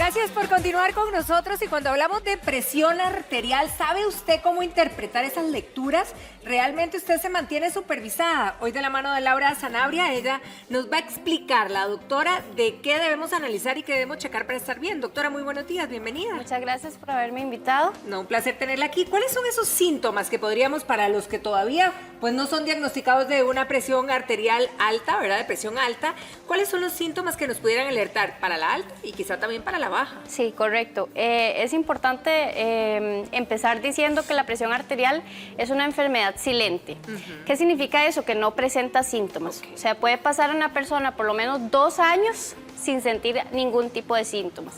Gracias por continuar con nosotros y cuando hablamos de presión arterial, ¿sabe usted cómo interpretar esas lecturas? ¿Realmente usted se mantiene supervisada? Hoy de la mano de Laura Sanabria, ella nos va a explicar, la doctora, de qué debemos analizar y qué debemos checar para estar bien. Doctora, muy buenos días, bienvenida. Muchas gracias por haberme invitado. No, un placer tenerla aquí. ¿Cuáles son esos síntomas que podríamos, para los que todavía pues no son diagnosticados de una presión arterial alta, ¿verdad? De presión alta, ¿cuáles son los síntomas que nos pudieran alertar para la alta y quizá también para la baja? Sí, correcto. Es importante empezar diciendo que la presión arterial es una enfermedad silente. ¿Qué significa eso? Que no presenta síntomas. O sea, puede pasar a una persona por lo menos 2 años sin sentir ningún tipo de síntomas.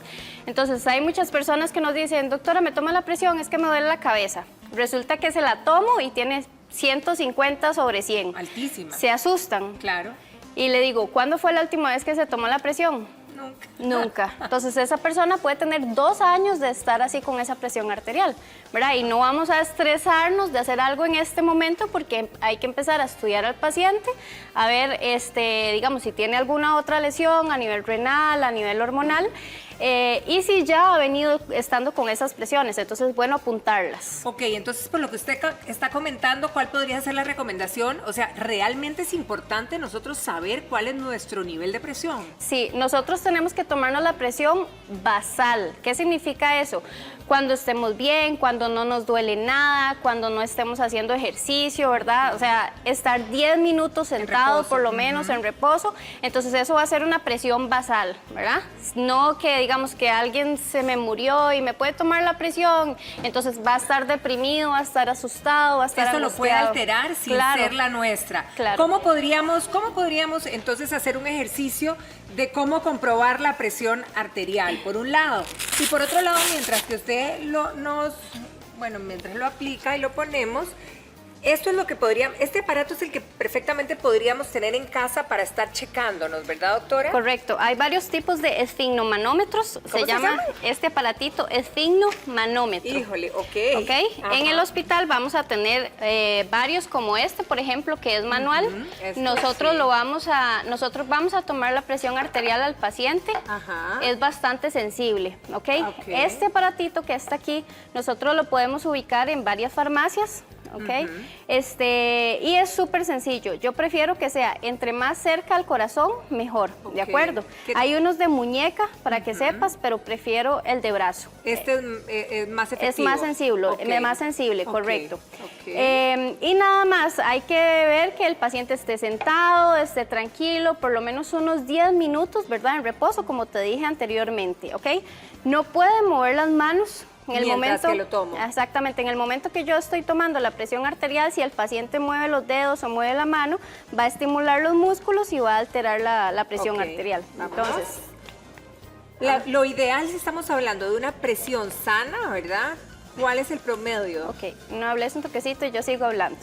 Entonces, hay muchas personas que nos dicen, doctora, me toma la presión, es que me duele la cabeza. Resulta que se la tomo y tiene 150 sobre 100. Altísima. Se asustan. Claro. Y le digo, ¿cuándo fue la última vez que se tomó la presión? Nunca. Nunca. Entonces esa persona puede tener 2 años de estar así con esa presión arterial, ¿verdad? Y no vamos a estresarnos de hacer algo en este momento porque hay que empezar a estudiar al paciente, a ver, digamos, si tiene alguna otra lesión a nivel renal, a nivel hormonal, y si ya ha venido estando con esas presiones, entonces es bueno apuntarlas. Ok, entonces por lo que usted está comentando, ¿cuál podría ser la recomendación? O sea, ¿realmente es importante nosotros saber cuál es nuestro nivel de presión? Sí, nosotros tenemos que tomarnos la presión basal. ¿Qué significa eso? Cuando estemos bien, cuando no nos duele nada, cuando no estemos haciendo ejercicio, ¿verdad? O sea, estar 10 minutos sentados por lo menos en reposo. Entonces eso va a ser una presión basal, ¿verdad? No que digamos que alguien se me murió y me puede tomar la presión, entonces va a estar deprimido, va a estar asustado, va a estar angustiado. Eso lo puede alterar sin ser la nuestra. Claro. ¿Cómo podríamos entonces hacer un ejercicio de cómo comprobar la presión arterial, por un lado? Y por otro lado, mientras que usted mientras lo aplica y lo ponemos, esto es lo que este aparato es el que perfectamente podríamos tener en casa para estar checándonos, ¿verdad, doctora? Correcto. Hay varios tipos de esfigmomanómetros. ¿Cómo se llama? Este aparatito esfigmomanómetro. Híjole, ok. En el hospital vamos a tener varios como este, por ejemplo, que es manual. Nosotros vamos a tomar la presión arterial al paciente. Es bastante sensible, ¿ok? Este aparatito que está aquí, nosotros lo podemos ubicar en varias farmacias. ¿Ok? Y es súper sencillo. Yo prefiero que sea entre más cerca al corazón, mejor, ¿de acuerdo? Hay unos de muñeca, para que sepas, pero prefiero el de brazo. Este es más efectivo. Es más sensible, correcto. Y nada más, hay que ver que el paciente esté sentado, esté tranquilo, por lo menos unos 10 minutos, ¿verdad? En reposo, como te dije anteriormente, ¿ok? No puede mover las manos. En el momento que lo tomo. Exactamente, en el momento que yo estoy tomando la presión arterial, si el paciente mueve los dedos o mueve la mano, va a estimular los músculos y va a alterar la presión arterial. Entonces, lo ideal, si estamos hablando de una presión sana, ¿verdad? ¿Cuál es el promedio? Ok, no hables un toquecito y yo sigo hablando.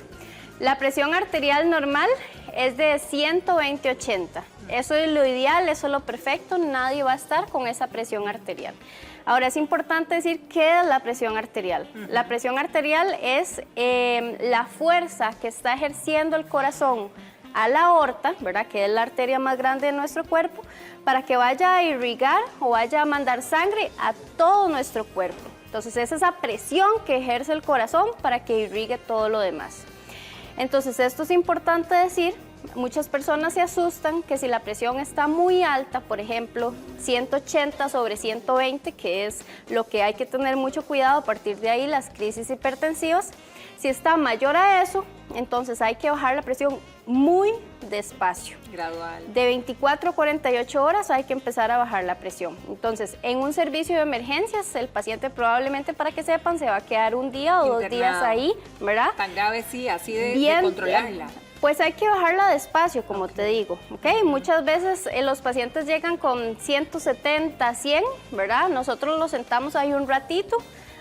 La presión arterial normal es de 120/80. Eso es lo ideal, eso es lo perfecto, nadie va a estar con esa presión arterial. Ahora, es importante decir qué es la presión arterial. La presión arterial es la fuerza que está ejerciendo el corazón a la aorta, ¿verdad? Que es la arteria más grande de nuestro cuerpo, para que vaya a irrigar o vaya a mandar sangre a todo nuestro cuerpo. Entonces, es esa presión que ejerce el corazón para que irrigue todo lo demás. Entonces, esto es importante decir. Muchas personas se asustan que si la presión está muy alta, por ejemplo, 180/120, que es lo que hay que tener mucho cuidado, a partir de ahí las crisis hipertensivas, si está mayor a eso, entonces hay que bajar la presión muy despacio. Gradual. De 24 a 48 horas hay que empezar a bajar la presión. Entonces, en un servicio de emergencias, el paciente probablemente, para que sepan, se va a quedar un día o 2 días ahí, ¿verdad? Tan grave, sí, así de controlarla. Pues hay que bajarla despacio, como te digo, ¿ok? Muchas veces los pacientes llegan con 170, 100, ¿verdad? Nosotros los sentamos ahí un ratito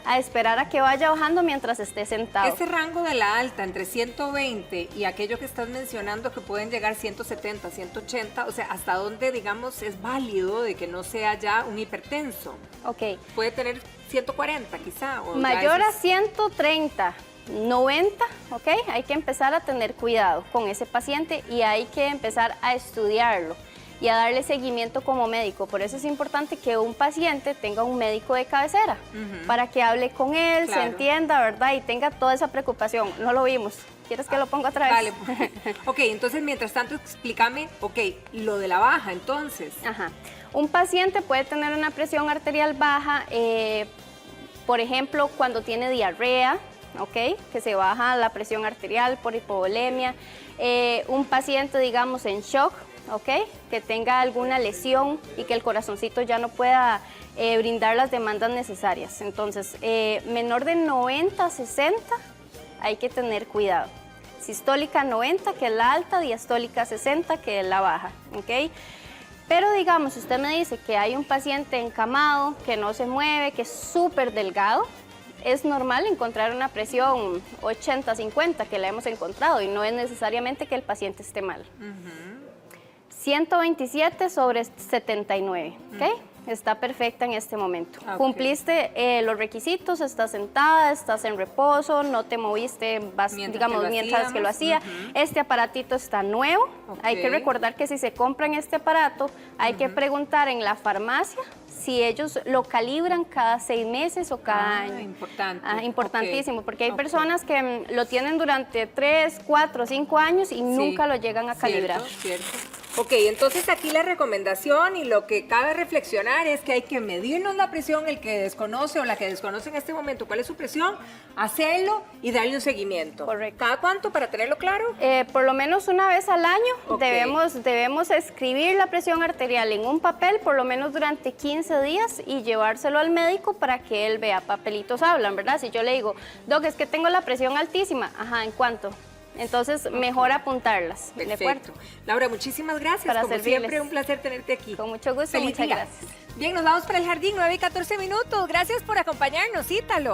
a esperar a que vaya bajando mientras esté sentado. Ese rango de la alta entre 120 y aquello que estás mencionando que pueden llegar 170, 180, o sea, ¿hasta dónde, digamos, es válido de que no sea ya un hipertenso? Ok. Puede tener 140 quizá. O mayor a 130. 90, ¿ok? Hay que empezar a tener cuidado con ese paciente y hay que empezar a estudiarlo. y a darle seguimiento como médico. Por eso es importante que un paciente tenga un médico de cabecera, para que hable con él, Claro. se entienda, ¿verdad? Y tenga toda esa preocupación. No lo vimos. ¿Quieres que lo ponga otra vez? Dale. Ok, entonces mientras tanto explícame, ok, lo de la baja entonces. Ajá. Un paciente puede tener una presión arterial baja, por ejemplo, cuando tiene diarrea, ¿ok? Que se baja la presión arterial por hipovolemia. Un paciente, digamos, en shock, ¿ok? Que tenga alguna lesión y que el corazoncito ya no pueda brindar las demandas necesarias. Entonces, menor de 90-60 hay que tener cuidado. Sistólica 90, que es la alta, diastólica 60, que es la baja, ¿ok? Pero digamos, si usted me dice que hay un paciente encamado, que no se mueve, que es súper delgado, es normal encontrar una presión 80-50, que la hemos encontrado, y no es necesariamente que el paciente esté mal. 127 sobre 79, ¿ok? Está perfecta en este momento. Okay. Cumpliste los requisitos, estás sentada, estás en reposo, no te moviste, mientras que lo hacía. Este aparatito está nuevo. Okay. Hay que recordar que si se compran este aparato, hay que preguntar en la farmacia si ellos lo calibran cada 6 meses o cada año. Importante. Importantísimo, Okay. porque hay personas que lo tienen durante 3, 4, 5 años y nunca lo llegan a calibrar. Cierto. Ok, entonces aquí la recomendación y lo que cabe reflexionar es que hay que medirnos la presión, el que desconoce o la que desconoce en este momento cuál es su presión, hacerlo y darle un seguimiento. Correcto. ¿Cada cuánto para tenerlo claro? Por lo menos una vez al año. Ok. Debemos escribir la presión arterial en un papel por lo menos durante 15 días y llevárselo al médico para que él vea. Papelitos hablan, ¿verdad? Si yo le digo, Doc, es que tengo la presión altísima, ajá, ¿en cuánto? Entonces, mejor apuntarlas. ¿De acuerdo? Perfecto. Laura, muchísimas gracias. Para Como servirles. siempre, un placer tenerte aquí. Con mucho gusto, Feliz muchas día. gracias. Bien, nos vamos para el jardín, 9:14. Gracias por acompañarnos, Ítalo.